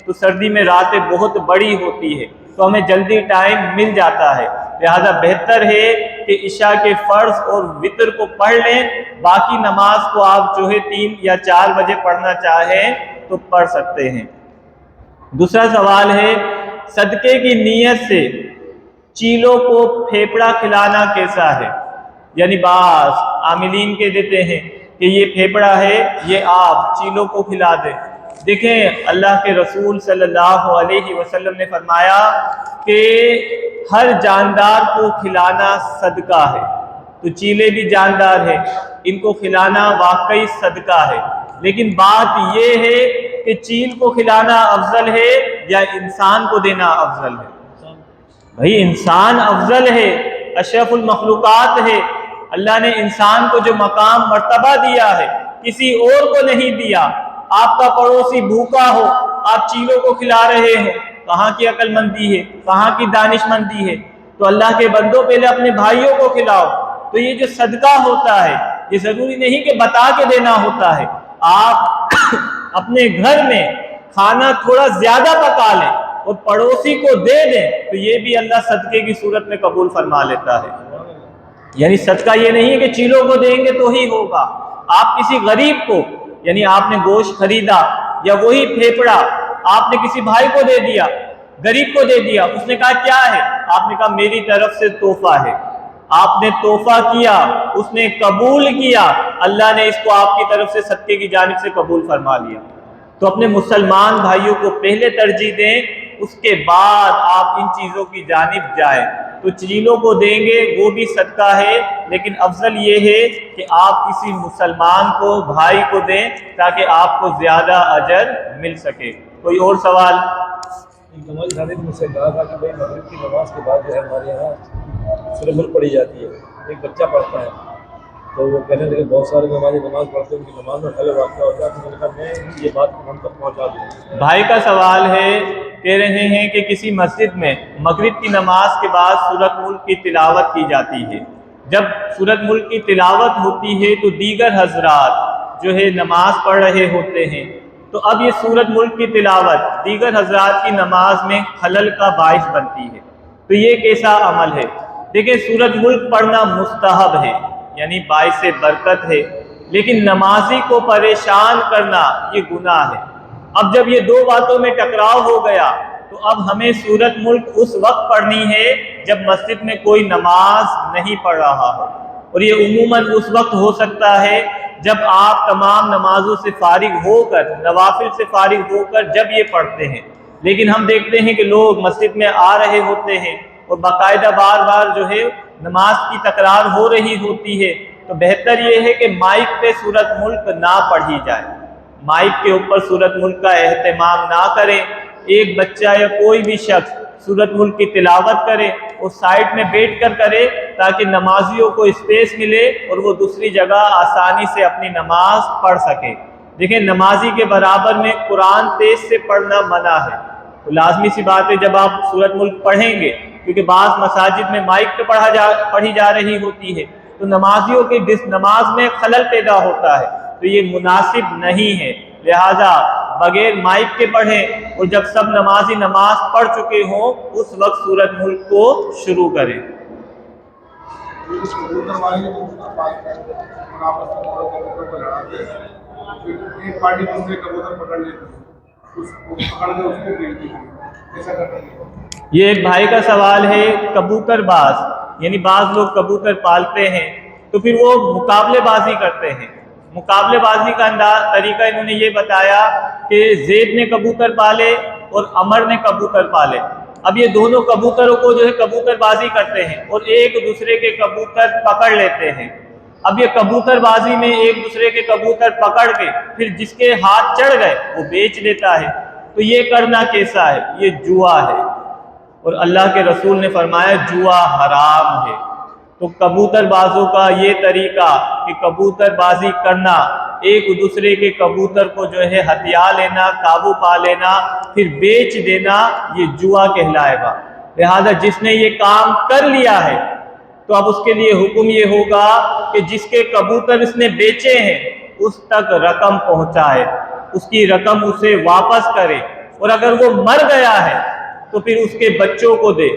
تو سردی میں راتیں بہت بڑی ہوتی ہے، تو ہمیں جلدی ٹائم مل جاتا ہے، لہذا بہتر ہے کہ عشاء کے فرض اور وتر کو پڑھ لیں، باقی نماز کو آپ جو ہے 3 یا 4 بجے پڑھنا چاہیں تو پڑھ سکتے ہیں۔ دوسرا سوال ہے، صدقے کی نیت سے چیلوں کو پھیپڑا کھلانا کیسا ہے؟ یعنی بعض عاملین کے دیتے ہیں کہ یہ پھیپڑا ہے، یہ آپ چیلوں کو کھلا دیں۔ دیکھیں، اللہ کے رسول صلی اللہ علیہ وسلم نے فرمایا کہ ہر جاندار کو کھلانا صدقہ ہے، تو چیلے بھی جاندار ہیں، ان کو کھلانا واقعی صدقہ ہے، لیکن بات یہ ہے کہ چیل کو کھلانا افضل ہے یا انسان کو دینا افضل ہے؟ بھائی انسان افضل ہے، اشرف المخلوقات ہے، اللہ نے انسان کو جو مقام مرتبہ دیا ہے کسی اور کو نہیں دیا۔ آپ کا پڑوسی بھوکا ہو، آپ چیلوں کو کھلا رہے ہو، کہاں کی عقل مندی ہے، کہاں کی دانش مندی ہے؟ تو اللہ کے بندوں پہلے اپنے بھائیوں کو کھلاؤ۔ تو یہ جو صدقہ ہوتا ہے یہ ضروری نہیں کہ بتا کے دینا ہوتا ہے، آپ اپنے گھر میں کھانا تھوڑا زیادہ پکا لیں اور پڑوسی کو دے دیں تو یہ بھی اللہ صدقے کی صورت میں قبول فرما لیتا ہے۔ یعنی صدقہ یہ نہیں ہے کہ چیلوں کو دیں گے تو ہی ہوگا، آپ کسی غریب کو، یعنی آپ نے گوشت خریدا یا وہی پھیپڑا آپ نے کسی بھائی کو دے دیا، غریب کو دے دیا، اس نے کہا کیا ہے؟ آپ نے کہا میری طرف سے تحفہ ہے، آپ نے تحفہ کیا، اس نے قبول کیا، اللہ نے اس کو آپ کی طرف سے صدقے کی جانب سے قبول فرما لیا۔ تو اپنے مسلمان بھائیوں کو پہلے ترجیح دیں، اس کے بعد آپ ان چیزوں کی جانب جائیں۔ تو چیلوں کو دیں گے وہ بھی صدقہ ہے، لیکن افضل یہ ہے کہ آپ کسی مسلمان کو، بھائی کو دیں تاکہ آپ کو زیادہ اجر مل سکے۔ کوئی اور سوال؟ ہماری حضرت مجھ سے کہا تھا کہ بھائی مغرب کی نماز کے بعد جو ہے ہمارے یہاں سورۃ ملک پڑھی جاتی ہے، ایک بچہ پڑھتا ہے، تو وہ کہنے لگے بہت سارے نماز پڑھتے ہیں، ان کی نماز میں خلل واقع ہوتا ہے، تو میں نے کہا میں یہ بات ہم تک پہنچا دوں۔ بھائی کا سوال ہے، کہہ رہے ہیں کہ کسی مسجد میں مغرب کی نماز کے بعد سورۃ ملک کی تلاوت کی جاتی ہے، جب سورۃ ملک کی تلاوت ہوتی ہے تو دیگر حضرات جو ہے نماز پڑھ رہے ہوتے ہیں، تو اب یہ سورۃ ملک کی تلاوت دیگر حضرات کی نماز میں خلل کا باعث بنتی ہے، تو یہ کیسا عمل ہے؟ دیکھیں، سورۃ ملک پڑھنا مستحب ہے، یعنی باعث برکت ہے، لیکن نمازی کو پریشان کرنا یہ گناہ ہے۔ اب جب یہ دو باتوں میں ٹکراؤ ہو گیا تو اب ہمیں سورۃ ملک اس وقت پڑھنی ہے جب مسجد میں کوئی نماز نہیں پڑھ رہا ہو، اور یہ عموماً اس وقت ہو سکتا ہے جب آپ تمام نمازوں سے فارغ ہو کر، نوافل سے فارغ ہو کر جب یہ پڑھتے ہیں۔ لیکن ہم دیکھتے ہیں کہ لوگ مسجد میں آ رہے ہوتے ہیں اور باقاعدہ بار بار جو ہے نماز کی تکرار ہو رہی ہوتی ہے، تو بہتر یہ ہے کہ مائک پہ سورۃ ملک نہ پڑھی جائے، مائک کے اوپر سورۃ ملک کا اہتمام نہ کریں۔ ایک بچہ یا کوئی بھی شخص سورۃ ملک کی تلاوت کرے اور سائڈ میں بیٹھ کر کرے تاکہ نمازیوں کو اسپیس ملے اور وہ دوسری جگہ آسانی سے اپنی نماز پڑھ سکے۔ دیکھیں، نمازی کے برابر میں قرآن تیز سے پڑھنا منع ہے، تو لازمی سی بات ہے جب آپ سورۃ ملک پڑھیں گے، کیونکہ بعض مساجد میں مائک پہ پڑھی جا رہی ہوتی ہے تو نمازیوں کی نماز میں خلل پیدا ہوتا ہے، تو یہ مناسب نہیں ہے، لہذا بغیر مائک کے پڑھیں، اور جب سب نمازی نماز پڑھ چکے ہوں اس وقت سورۃ ملک کو شروع کریں۔ یہ ایک بھائی کا سوال ہے، کبوتر باز، یعنی بعض لوگ کبوتر پالتے ہیں تو پھر وہ مقابلے بازی کرتے ہیں۔ مقابلے بازی کا طریقہ انہوں نے یہ بتایا کہ زید نے کبوتر پالے اور عمر نے کبوتر پالے، اب یہ دونوں کبوتروں کو جو ہے کبوتر بازی کرتے ہیں اور ایک دوسرے کے کبوتر پکڑ لیتے ہیں۔ اب یہ کبوتر بازی میں ایک دوسرے کے کبوتر پکڑ کے پھر جس کے ہاتھ چڑھ گئے وہ بیچ دیتا ہے، تو یہ کرنا کیسا ہے؟ یہ جوا ہے، اور اللہ کے رسول نے فرمایا جوا حرام ہے۔ تو کبوتر بازوں کا یہ طریقہ کہ کبوتر بازی کرنا، ایک دوسرے کے کبوتر کو جو ہے ہتھیا لینا، قابو پا لینا، پھر بیچ دینا، یہ جوا کہلائے گا۔ لہذا جس نے یہ کام کر لیا ہے تو اب اس کے لیے حکم یہ ہوگا کہ جس کے کبوتر اس نے بیچے ہیں اس تک رقم پہنچائے، اس کی رقم اسے واپس کرے، اور اگر وہ مر گیا ہے تو پھر اس کے بچوں کو دے،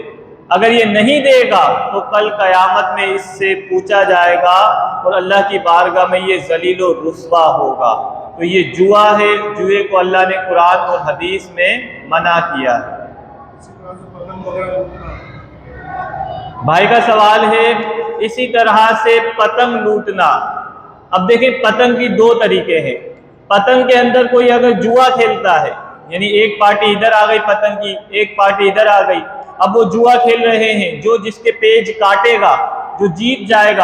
اگر یہ نہیں دے گا تو کل قیامت میں اس سے پوچھا جائے گا اور اللہ کی بارگاہ میں یہ ذلیل و رسوا ہوگا۔ تو یہ جوا ہے، جوئے کو اللہ نے قرآن اور حدیث میں منع کیا ہے۔ بھائی کا سوال ہے اسی طرح سے پتنگ لوٹنا۔ اب دیکھیں پتنگ کی دو طریقے ہیں، پتنگ کے اندر کوئی اگر جوا کھیلتا ہے، یعنی ایک پارٹی ادھر آ گئی پتنگ کی، ایک پارٹی ادھر آ گئی، اب وہ جوا کھیل رہے ہیں، جو جس کے پیج کاٹے گا، جو جیت جائے گا